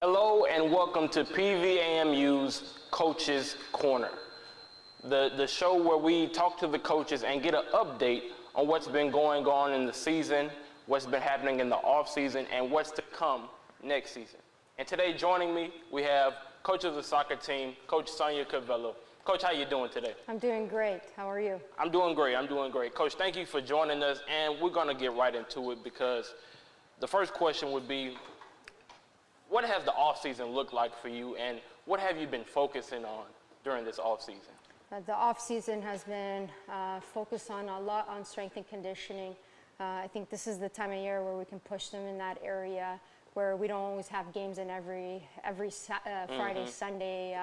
Hello and welcome to PVAMU's Coaches Corner, the show where we talk to the coaches and get an update on what's been going on in the season, what's been happening in the off season, and what's to come next season. And today joining me, we have coach of the soccer team, Coach Sonia Cavallo. Coach, how you doing today? I'm doing great. How are you? I'm doing great. I'm doing great. Coach, thank you for joining us, and we're going to get right into it because the first question would be, what has the offseason looked like for you, and what have you been focusing on during this offseason? The offseason has been focused on a lot on strength and conditioning. I think this is the time of year where we can push them in that area where we don't always have games in every Friday, Sunday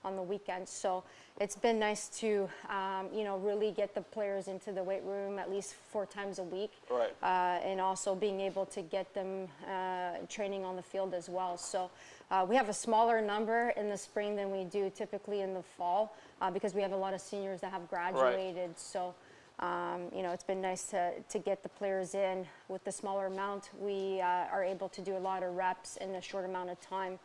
on the weekends. So it's been nice to, really get the players into the weight room at least 4 times a week. Right. And also being able to get them training on the field as well. So we have a smaller number in the spring than we do typically in the fall because we have a lot of seniors that have graduated. Right. So, it's been nice to get the players in. With the smaller amount, we are able to do a lot of reps in a short amount of time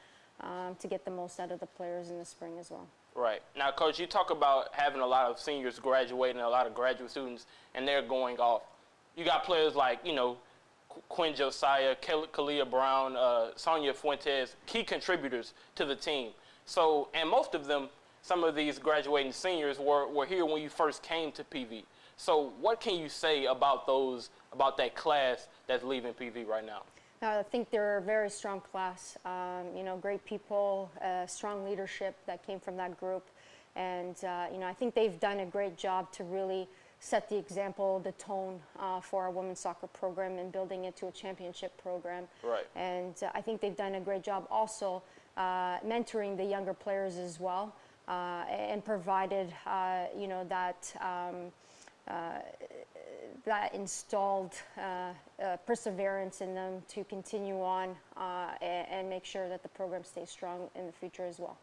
to get the most out of the players in the spring as well. Right. Now, Coach, you talk about having a lot of seniors graduating, a lot of graduate students, and they're going off. You got players like, Quinn Josiah, Kalia Brown, Sonia Fuentes, key contributors to the team. So, and most of them, some of these graduating seniors were here when you first came to PV. So what can you say about that class that's leaving PV right now? I think they're a very strong class, great people, strong leadership that came from that group. And, I think they've done a great job to really set the example, the tone for our women's soccer program and building it to a championship program. Right. And I think they've done a great job also mentoring the younger players as well and provided, that installed perseverance in them to continue on and make sure that the program stays strong in the future as well.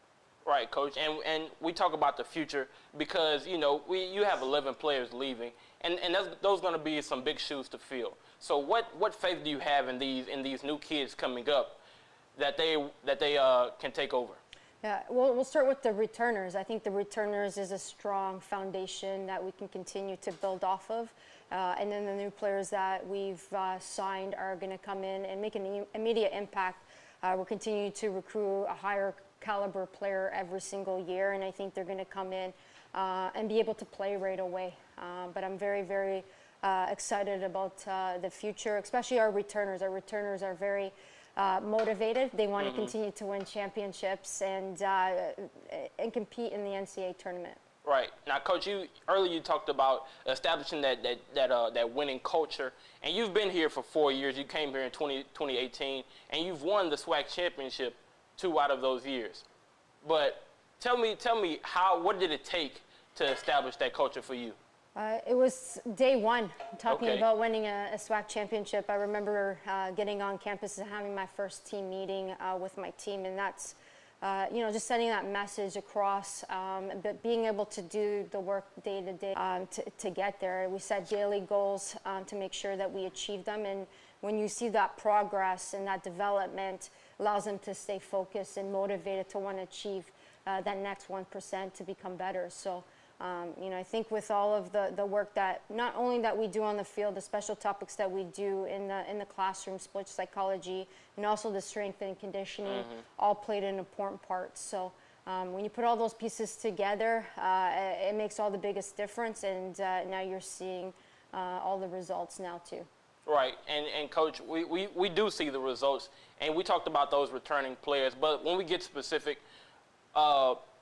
Right, Coach, and we talk about the future because, you have 11 players leaving, and those going to be some big shoes to fill. So what faith do you have in these new kids coming up that they can take over? Yeah, we'll start with the returners. I think the returners is a strong foundation that we can continue to build off of. And then the new players that we've signed are going to come in and make an immediate impact. We're continuing to recruit a higher caliber player every single year, and I think they're going to come in and be able to play right away. But I'm very, very excited about the future, especially our returners. Our returners are very motivated. They want to continue to win championships and compete in the NCAA tournament. Right. Now, Coach, earlier you talked about establishing that winning culture, and you've been here for 4 years. You came here in 2018, and you've won the SWAC championship 2 out of those years. But tell me what did it take to establish that culture for you? It was day one, talking about winning a SWAC championship. I remember getting on campus and having my first team meeting with my team, and that's, just sending that message across, but being able to do the work day to day to get there. We set daily goals to make sure that we achieve them, and when you see that progress and that development, allows them to stay focused and motivated to want to achieve that next 1% to become better. So. I think with all of the work that not only that we do on the field, the special topics that we do in the classroom, sports psychology, and also the strength and conditioning, all played an important part. So when you put all those pieces together, it makes all the biggest difference, and now you're seeing all the results now too. Right, and Coach, we do see the results, and we talked about those returning players, but when we get specific,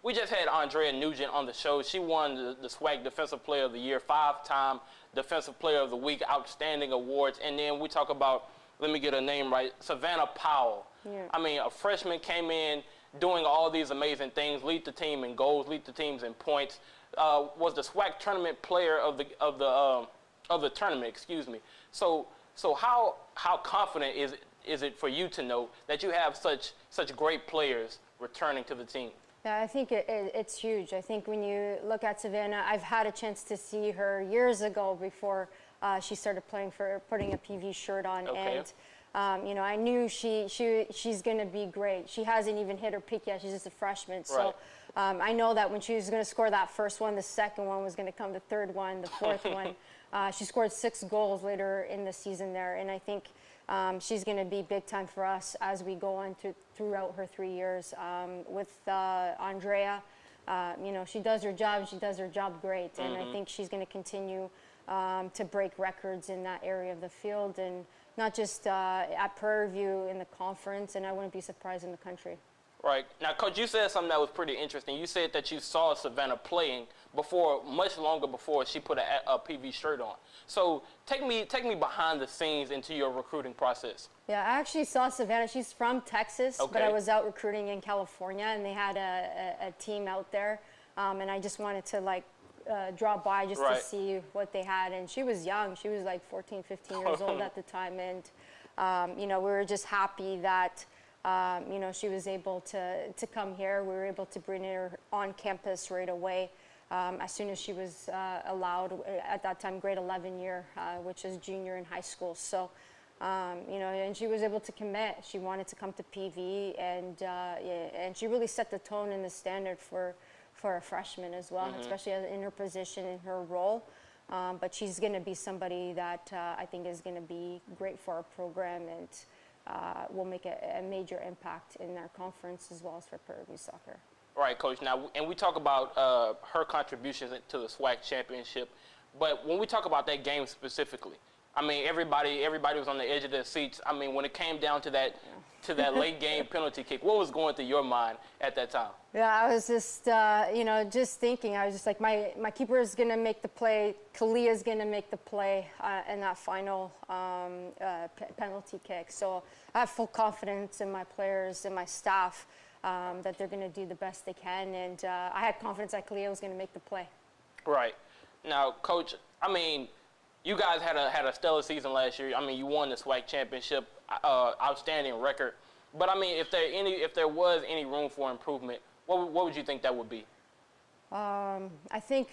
we just had Andrea Nugent on the show. She won the SWAC Defensive Player of the Year, 5-time Defensive Player of the Week, outstanding awards. And then we talk about, let me get her name right, Savannah Powell. Yeah. I mean, a freshman came in doing all these amazing things, lead the team in goals, lead the teams in points, was the SWAC Tournament Player of the tournament, excuse me. So how confident is it for you to know that you have such great players returning to the team? Yeah, I think it's huge. I think when you look at Savannah, I've had a chance to see her years ago before she started playing for putting a PV shirt on. Okay. you know, I knew she's going to be great. She hasn't even hit her peak yet. She's just a freshman. So I know that when she was going to score that first one, the second one was going to come, the third one, the fourth one. She scored 6 goals later in the season there. And I think she's going to be big time for us as we go on throughout her 3 years. With Andrea, you know, she does her job. She does her job great. And I think she's going to continue to break records in that area of the field, and not just at Prairie View in the conference, and I wouldn't be surprised in the country. Right. Now, Coach, you said something that was pretty interesting. You said that you saw Savannah playing before, much longer before she put a PV shirt on. So take me behind the scenes into your recruiting process. Yeah, I actually saw Savannah. She's from Texas, but I was out recruiting in California, and they had a team out there, and I just wanted to, like, drop by just to see what they had. And she was young. She was like 14, 15 years old at the time. And, you know, we were just happy that, you know, she was able to come here. We were able to bring her on campus right away as soon as she was allowed, at that time, grade 11 year, which is junior in high school. So, you know, and she was able to commit. She wanted to come to PV, and she really set the tone and the standard for a freshman as well, especially in her position, in her role. But she's going to be somebody that I think is going to be great for our program, and will make a major impact in our conference as well as for Prairie View soccer. Right, Coach. Now, and we talk about her contributions to the SWAC championship, but when we talk about that game specifically, I mean, everybody was on the edge of their seats. I mean, when it came down to that late game penalty kick, what was going through your mind at that time? Yeah, I was just, you know, just thinking. I was just like, my keeper is going to make the play. Kalia is going to make the play in that final penalty kick. So I have full confidence in my players and my staff that they're going to do the best they can. And I had confidence that Kalia was going to make the play. Right. Now, Coach, I mean, you guys had a stellar season last year. I mean, you won the SWAC championship, outstanding record. But I mean, if there was any room for improvement, what would you think that would be? I think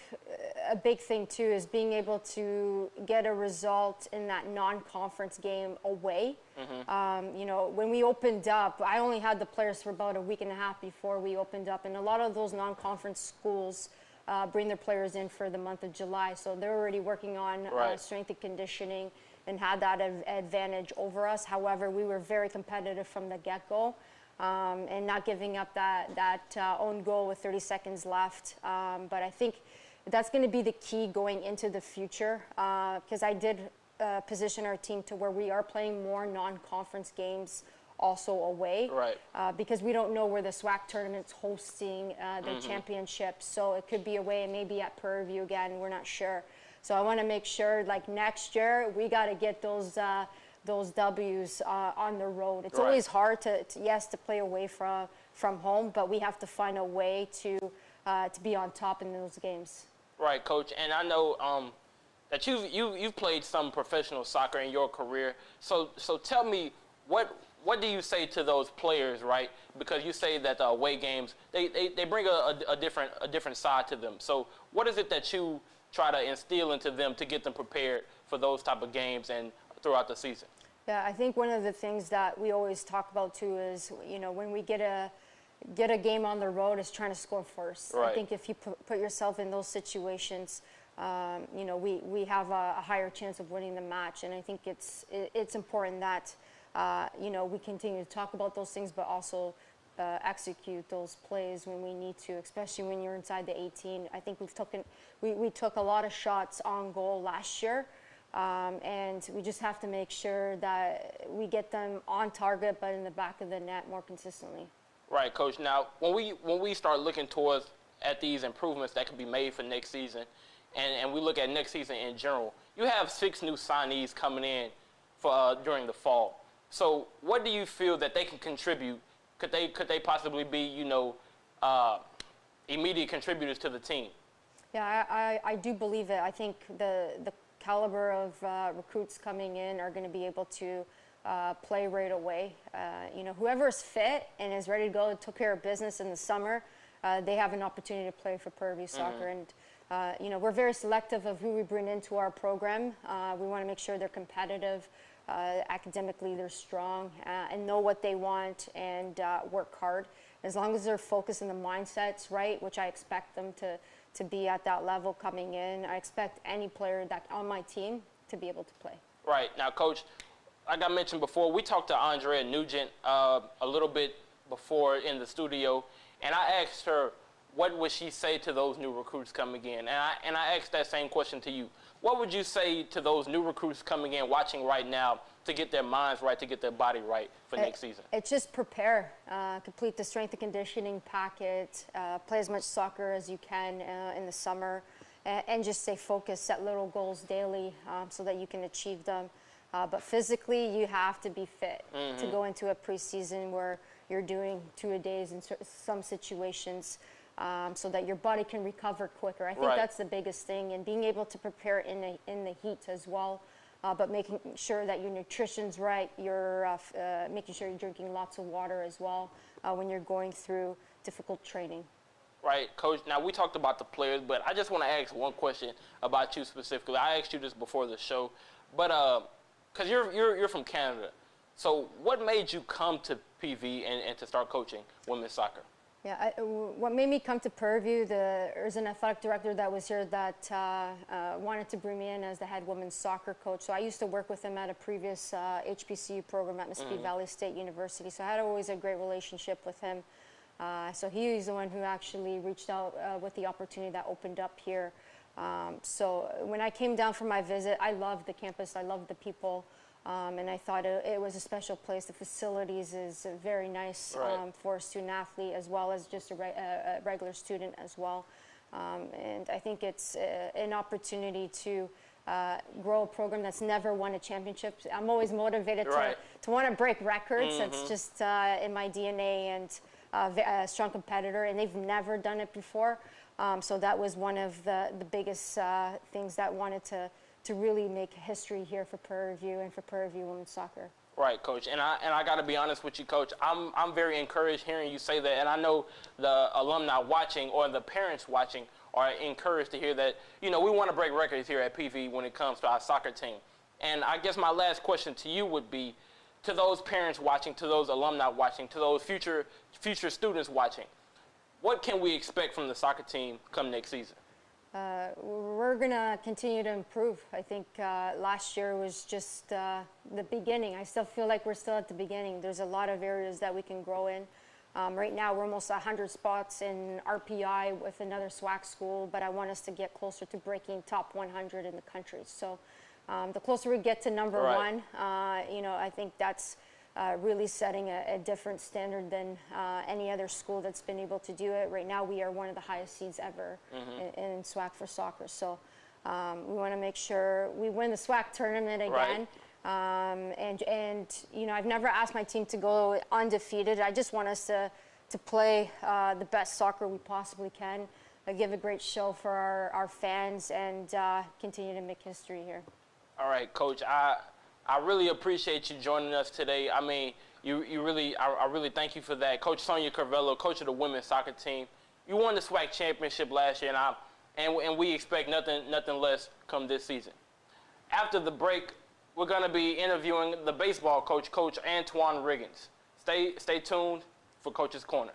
a big thing too is being able to get a result in that non-conference game away. You know, when we opened up, I only had the players for about a week and a half before we opened up, and a lot of those non-conference schools bring their players in for the month of July, so they're already working on strength and conditioning and had that advantage over us. However, we were very competitive from the get-go, and not giving up that own goal with 30 seconds left. But I think that's going to be the key going into the future, because I did position our team to where we are playing more non-conference games also away, because we don't know where the SWAC tournament's hosting their championships. So it could be away and maybe at Prairie View again, we're not sure. So I want to make sure, like next year, we got to get those W's on the road. It's always hard to play away from home, but we have to find a way to be on top in those games. Right, Coach. And I know that you've played some professional soccer in your career. So tell me, what do you say to those players, right? Because you say that the away games, they bring a different side to them. So what is it that you try to instill into them to get them prepared for those type of games and throughout the season? Yeah, I think one of the things that we always talk about too is, you know, when we get a game on the road, is trying to score first. I think if you put yourself in those situations, you know, we have a higher chance of winning the match. And I think it's important that you know, we continue to talk about those things, but also execute those plays when we need to, especially when you're inside the 18. I think we took a lot of shots on goal last year, and we just have to make sure that we get them on target, but in the back of the net more consistently. Right, Coach. Now, when we start looking towards at these improvements that can be made for next season, and we look at next season in general, you have 6 new signees coming in for during the fall. So what do you feel that they can contribute? Could they possibly be, you know, immediate contributors to the team? Yeah, I do believe it. I think the caliber of recruits coming in are going to be able to play right away. You know, whoever's fit and is ready to go and took care of business in the summer, they have an opportunity to play for Prairie View soccer. And we're very selective of who we bring into our program. We want to make sure they're competitive, academically they're strong, and know what they want and work hard. As long as they're focused on the mindsets right, which I expect them to be at that level coming in, I expect any player that on my team to be able to play. Right. Now, Coach, like I mentioned before, we talked to Andrea Nugent a little bit before in the studio, and I asked her, what would she say to those new recruits coming in? And I asked that same question to you. What would you say to those new recruits coming in, watching right now, to get their minds right, to get their body right for next season? It's just prepare, complete the strength and conditioning packet, play as much soccer as you can in the summer, and just stay focused, set little goals daily so that you can achieve them. But physically, you have to be fit to go into a preseason where you're doing 2-a-days in some situations. So that your body can recover quicker. I think that's the biggest thing, and being able to prepare in the heat as well, but making sure that your nutrition's right, you're making sure you're drinking lots of water as well when you're going through difficult training. Right, Coach. Now, we talked about the players, but I just want to ask one question about you specifically. I asked you this before the show, but because you're from Canada, so what made you come to PV and to start coaching women's soccer? Yeah, what made me come to Prairie View, there's an athletic director that was here that wanted to bring me in as the head women's soccer coach. So I used to work with him at a previous HBCU program at Mesquite Valley State University. So I had always a great relationship with him. So he was the one who actually reached out with the opportunity that opened up here. So when I came down for my visit, I loved the campus, I loved the people. And I thought it was a special place. The facilities is very nice for a student athlete as well as just a regular student as well. And I think it's an opportunity to grow a program that's never won a championship. I'm always motivated to want to break records. That's just in my DNA, and a strong competitor, and they've never done it before. So that was one of the biggest things that wanted to really make history here for Prairie View and for Prairie View women's soccer. Right, Coach. And I got to be honest with you, Coach. I'm very encouraged hearing you say that, and I know the alumni watching or the parents watching are encouraged to hear that. We want to break records here at PV when it comes to our soccer team. And I guess my last question to you would be, to those parents watching, to those alumni watching, to those future students watching, what can we expect from the soccer team come next season? We're going to continue to improve. I think last year was just the beginning. I still feel like we're still at the beginning. There's a lot of areas that we can grow in. Right now, we're almost 100 spots in RPI with another SWAC school, but I want us to get closer to breaking top 100 in the country. So the closer we get to number one, I think that's really setting a different standard than any other school that's been able to do it. Right now, we are one of the highest seeds ever in SWAC for soccer. So we want to make sure we win the SWAC tournament again. I've never asked my team to go undefeated. I just want us to play the best soccer we possibly can, give a great show for our fans, and continue to make history here. All right, Coach. I really appreciate you joining us today. I mean, I really thank you for that. Coach Sonia Cavallo, coach of the women's soccer team. You won the SWAC championship last year, and we expect nothing less come this season. After the break, we're going to be interviewing the baseball coach, Coach Antoine Riggins. Stay tuned for Coach's Corner.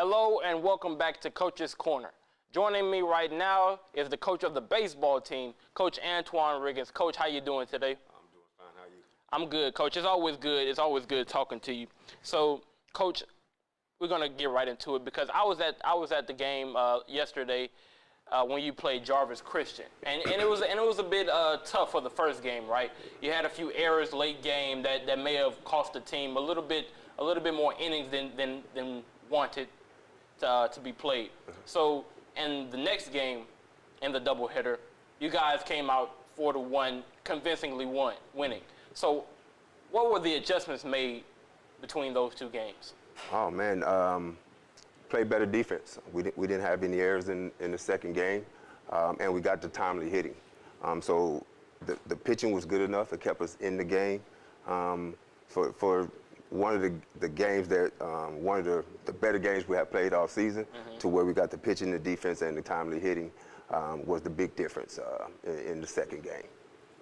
Hello and welcome back to Coach's Corner. Joining me right now is the coach of the baseball team, Coach Antoine Riggins. Coach, how you doing today? I'm doing fine. How are you? I'm good, Coach. It's always good. It's always good talking to you. So, Coach, we're gonna get right into it because I was at the game yesterday when you played Jarvis Christian, and it was a bit tough for the first game, right? You had a few errors late game that may have cost the team a little bit more innings than wanted to be played. So in the next game, in the doubleheader, you guys came out 4-1, convincingly winning. So what were the adjustments made between those two games? Oh man, played better defense. We didn't have any errors in the second game, and we got the timely hitting. So the pitching was good enough. It kept us in the game. For one of the games that one of the better games we have played all season, to where we got the pitching, the defense, and the timely hitting was the big difference in the second game.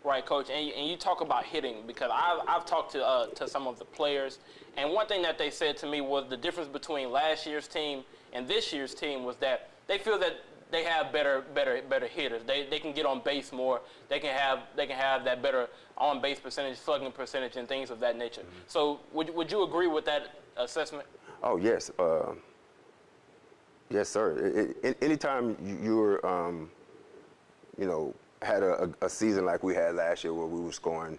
Right, Coach, and you talk about hitting because I've talked to some of the players, and one thing that they said to me was the difference between last year's team and this year's team was that they feel that they have better hitters. They can get on base more. They can have that better on base percentage, slugging percentage, and things of that nature. So would you agree with that assessment? Oh yes, yes sir. Anytime you're had a season like we had last year where we were scoring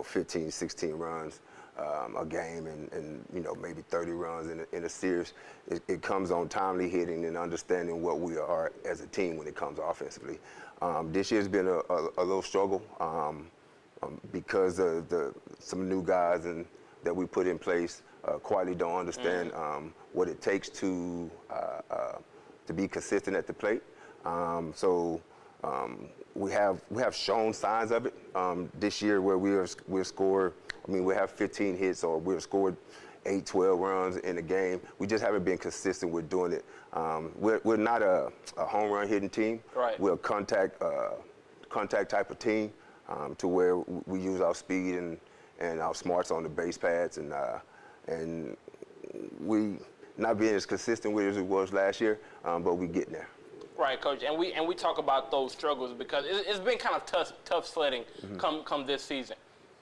15, 16 runs a game and maybe 30 runs in a series, it comes on timely hitting and understanding what we are as a team when it comes offensively. This year's been a little struggle because of some new guys that we put in place quietly don't understand what it takes to be consistent at the plate. We have shown signs of it this year where we've scored. I mean, we have 15 hits or we've scored 8, 12 runs in a game. We just haven't been consistent with doing it. We're not a home run hitting team. Right. We're a contact type of team to where we use our speed and our smarts on the base pads and we not being as consistent with it as it was last year, but we getting there. Right, Coach, and we talk about those struggles because it's been kind of tough sledding come this season.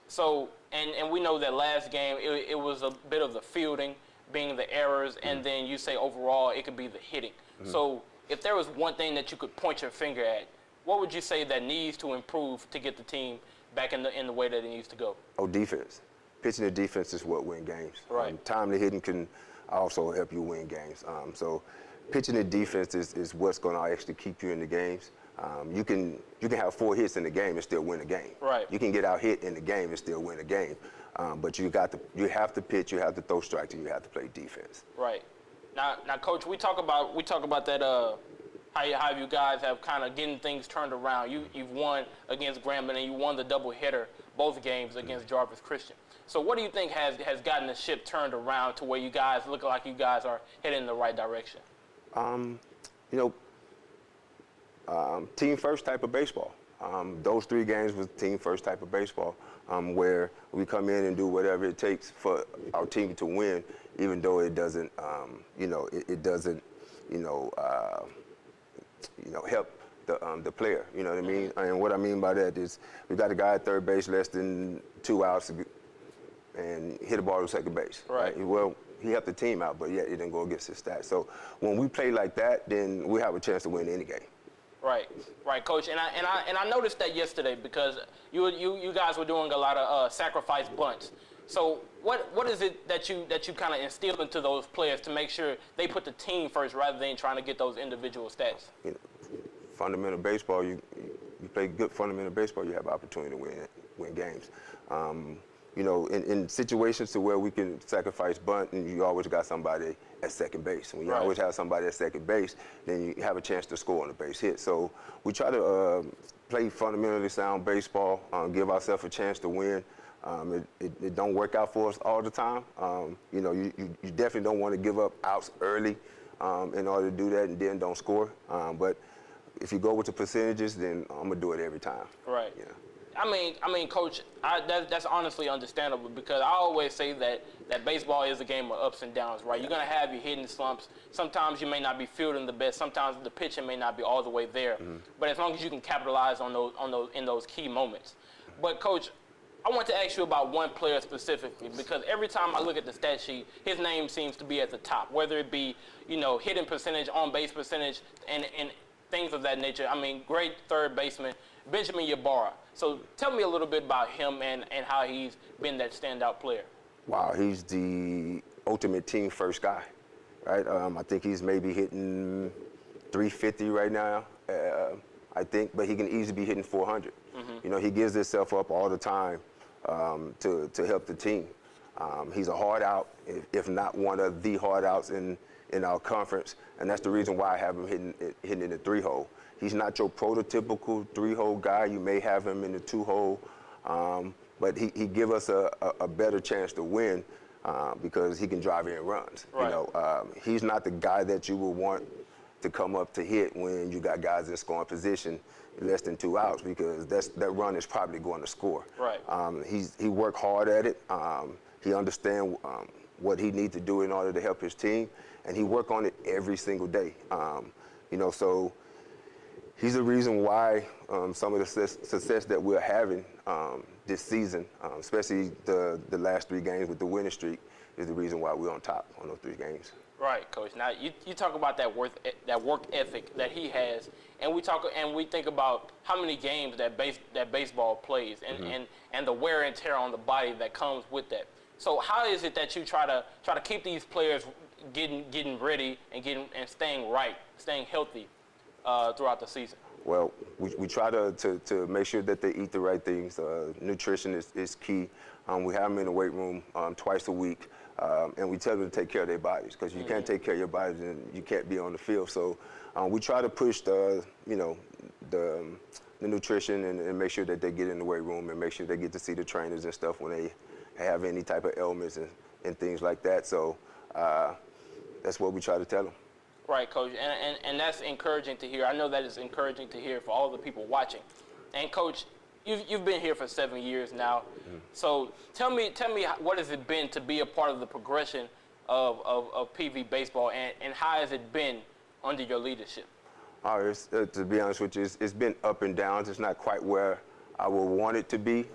So and we know that last game it was a bit of the fielding being the errors, and then you say overall it could be the hitting. So if there was one thing that you could point your finger at, what would you say that needs to improve to get the team back in the way that it needs to go? Oh, defense. Pitching the defense is what wins games. Right. Timely hitting can also help you win games. So pitching the defense is what's going to actually keep you in the games. You can have 4 hits in the game and still win a game. Right. You can get out hit in the game and still win a game. But you have to pitch, you have to throw strikes, and you have to play defense. Right. Now, Coach, we talk about that how you guys have kind of getting things turned around. You've won against Grambling and you won the doubleheader both games against Jarvis Christian. So what do you think has gotten the ship turned around to where you guys look like you guys are heading in the right direction? Team first type of baseball. Those 3 games was team first type of baseball, where we come in and do whatever it takes for our team to win, even though it doesn't, it doesn't, help the player. You know what I mean? And what I mean by that is we got a guy at third base less than 2 outs and hit a ball to second base. Right. Well, he helped the team out, but yet it didn't go against his stats. So when we play like that, then we have a chance to win any game. Right, Coach. And I noticed that yesterday because you guys were doing a lot of sacrifice bunts. So what is it that you kind of instilled into those players to make sure they put the team first rather than trying to get those individual stats? Fundamental baseball, you play good fundamental baseball, you have opportunity to win games. In situations to where we can sacrifice bunt, and you always got somebody at second base. When you always have somebody at second base, then you have a chance to score on a base hit. So we try to play fundamentally sound baseball, give ourselves a chance to win. It don't work out for us all the time. You definitely don't want to give up outs early in order to do that and then don't score. But if you go with the percentages, then I'm going to do it every time. Right. Yeah. I mean, Coach, that's honestly understandable because I always say that baseball is a game of ups and downs, right? You're gonna have your hidden slumps. Sometimes you may not be fielding the best. Sometimes the pitching may not be all the way there. But as long as you can capitalize on those in those key moments. But Coach, I want to ask you about one player specifically because every time I look at the stat sheet, his name seems to be at the top, whether it be hitting percentage, on base percentage, and things of that nature. I mean, great third baseman, Benjamin Yabara. So tell me a little bit about him and how he's been that standout player. Wow, he's the ultimate team first guy, right? I think he's maybe hitting 350 right now, I think, but he can easily be hitting 400. He gives himself up all the time to help the team. He's a hard out, if not one of the hard outs in our conference, and that's the reason why I have him hitting in the 3-hole. He's not your prototypical 3-hole guy. You may have him in the 2-hole, but he give us a better chance to win because he can drive in runs. Right. He's not the guy that you would want to come up to hit when you got guys in scoring position less than 2 outs because that run is probably going to score. Right. He worked hard at it. He understands what he needs to do in order to help his team, and he work on it every single day. So he's the reason why some of the success that we're having this season, especially the last 3 games with the winning streak, is the reason why we're on top on those 3 games. Right, Coach. Now you talk about that work ethic that he has, and we think about how many games that baseball plays, and the wear and tear on the body that comes with that. So how is it that you try to keep these players getting ready and staying healthy throughout the season? Well, we try to make sure that they eat the right things. Nutrition is key. We have them in the weight room twice a week, and we tell them to take care of their bodies because you can't take care of your bodies and you can't be on the field. So we try to push the nutrition and make sure that they get in the weight room and make sure they get to see the trainers and stuff when they have any type of ailments and things like that. So that's what we try to tell them. Right, Coach, and that's encouraging to hear. I know that is encouraging to hear for all the people watching. And Coach, you've been here for 7 years now. So tell me what has it been to be a part of the progression of PV baseball, and how has it been under your leadership? To be honest with you, it's been up and downs. It's not quite where I would want it to be.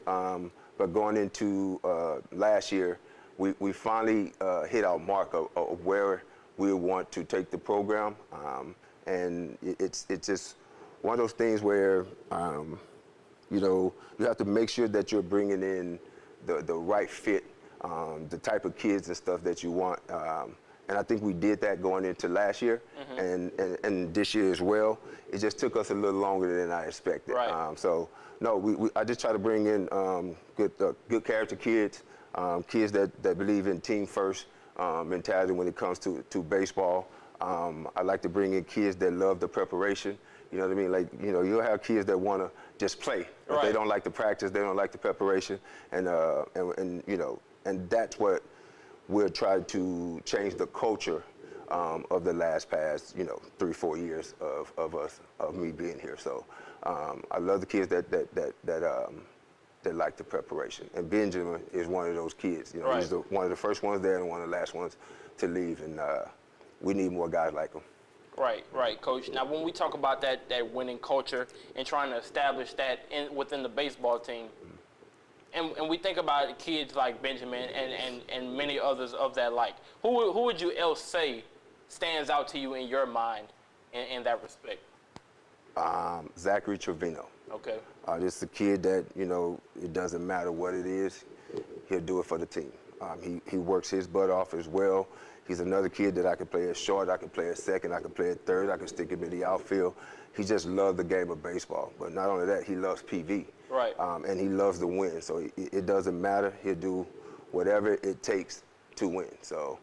But going into last year, we finally hit our mark of where we want to take the program, and it's just one of those things where you have to make sure that you're bringing in the right fit, the type of kids and stuff that you want, and I think we did that going into last year and this year as well. It just took us a little longer than I expected. Right. I just try to bring in good character kids, kids that believe in team first mentality when it comes to baseball. I like to bring in kids that love the preparation. You know what I mean? Like, you'll have kids that want to just play, but right. They don't like the practice, they don't like the preparation, and that's what we're trying to change the culture of the past 3-4 years of me being here. So I love the kids that like the preparation, and Benjamin is one of those kids. Right. He's one of the first ones there and one of the last ones to leave, and we need more guys like him. Right, Coach. Now, when we talk about that winning culture and trying to establish that within the baseball team, and we think about kids like Benjamin and many others of that like, who would you else say stands out to you in your mind in that respect? Zachary Trevino. Okay. This is a kid that, it doesn't matter what it is, he'll do it for the team. He works his butt off as well. He's another kid that I can play as short, I can play as second, I can play as third, I can stick him in the outfield. He just loves the game of baseball. But not only that, he loves PV. Right. And he loves to win. So it doesn't matter. He'll do whatever it takes to win. So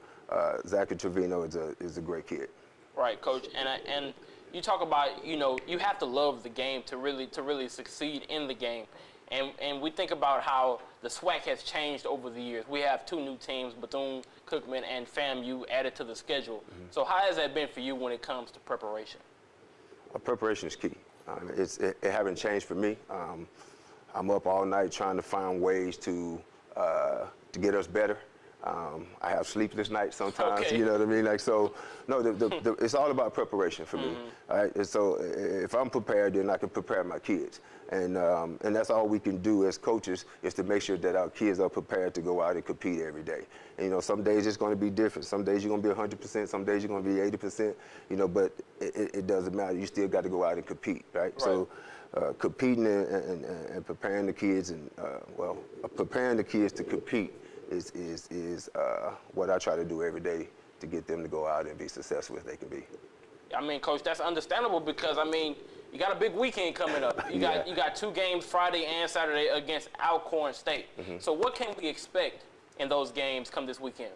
Zachary Trevino is a great kid. Right, Coach. And you talk about, you have to love the game to really succeed in the game. And we think about how the SWAC has changed over the years. We have 2 new teams, Bethune-Cookman and FAMU, added to the schedule. So how has that been for you when it comes to preparation? Preparation is key. It haven't changed for me. I'm up all night trying to find ways to get us better. I have sleepless nights sometimes, okay. you know what I mean? Like, so, no, it's all about preparation for me, all right? And so if I'm prepared, then I can prepare my kids. And that's all we can do as coaches is to make sure that our kids are prepared to go out and compete every day. And, you know, some days it's going to be different. Some days you're going to be 100%, some days you're going to be 80%, you know, but it doesn't matter. You still got to go out and compete, right? So competing and preparing the kids and, preparing the kids to compete is what I try to do every day to get them to go out and be successful as they can be. I mean, Coach, that's understandable because, I mean, you got a big weekend coming up. You got 2 games Friday and Saturday against Alcorn State. So what can we expect in those games come this weekend?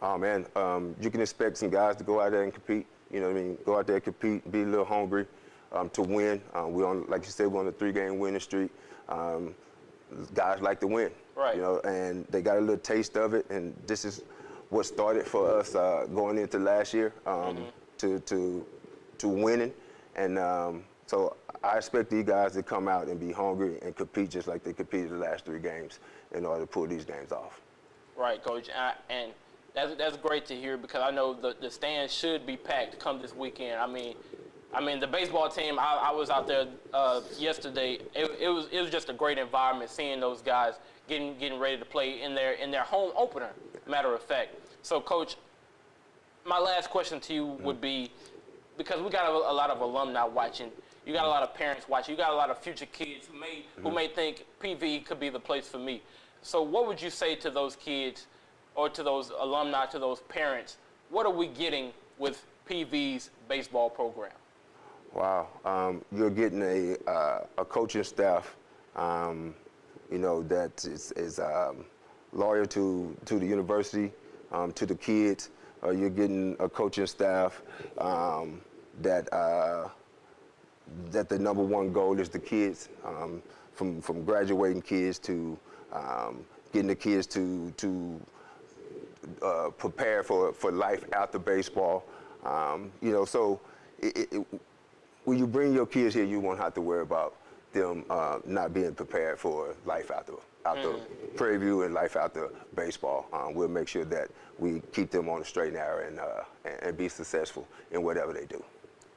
Oh, man, you can expect some guys to go out there and compete. You know what I mean? Go out there and compete, be a little hungry to win. We're on, like you said, we're on a 3-game winning streak. Guys like to win. Right. You know, and they got a little taste of it, and this is what started for us going into last year to winning. And so I expect these guys to come out and be hungry and compete just like they competed the last 3 games in order to pull these games off. Right, Coach, and that's great to hear because I know the stands should be packed come this weekend. I mean, the baseball team, I was out there yesterday. It was just a great environment seeing those guys getting ready to play in their home opener, matter of fact. So, Coach, my last question to you would be, because we got a lot of alumni watching, you got a lot of parents watching, you got a lot of future kids who may think PV could be the place for me. So what would you say to those kids or to those alumni, to those parents? What are we getting with PV's baseball program? Wow, you're getting a coaching staff, you know, that is loyal to the university, to the kids. You're getting a coaching staff that the number one goal is the kids, from graduating kids to getting the kids to prepare for life after baseball. You know, so when you bring your kids here, you won't have to worry about them not being prepared for life after Prairie View and life after baseball. We'll make sure that we keep them on the straight and narrow and be successful in whatever they do.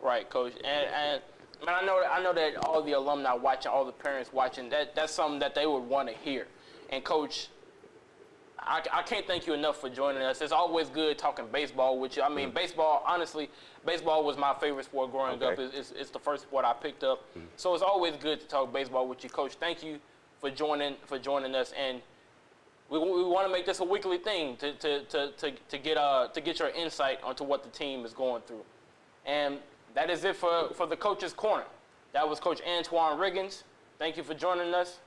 Right, Coach. And man, I know that all the alumni watching, all the parents watching, that's something that they would want to hear. And Coach, I can't thank you enough for joining us. It's always good talking baseball with you. I mean, baseball, honestly, baseball was my favorite sport growing up. It's the first sport I picked up. So it's always good to talk baseball with you, Coach. Thank you for joining us. And we want to make this a weekly thing to get your insight onto what the team is going through. And that is it for the Coach's Corner. That was Coach Antoine Riggins. Thank you for joining us.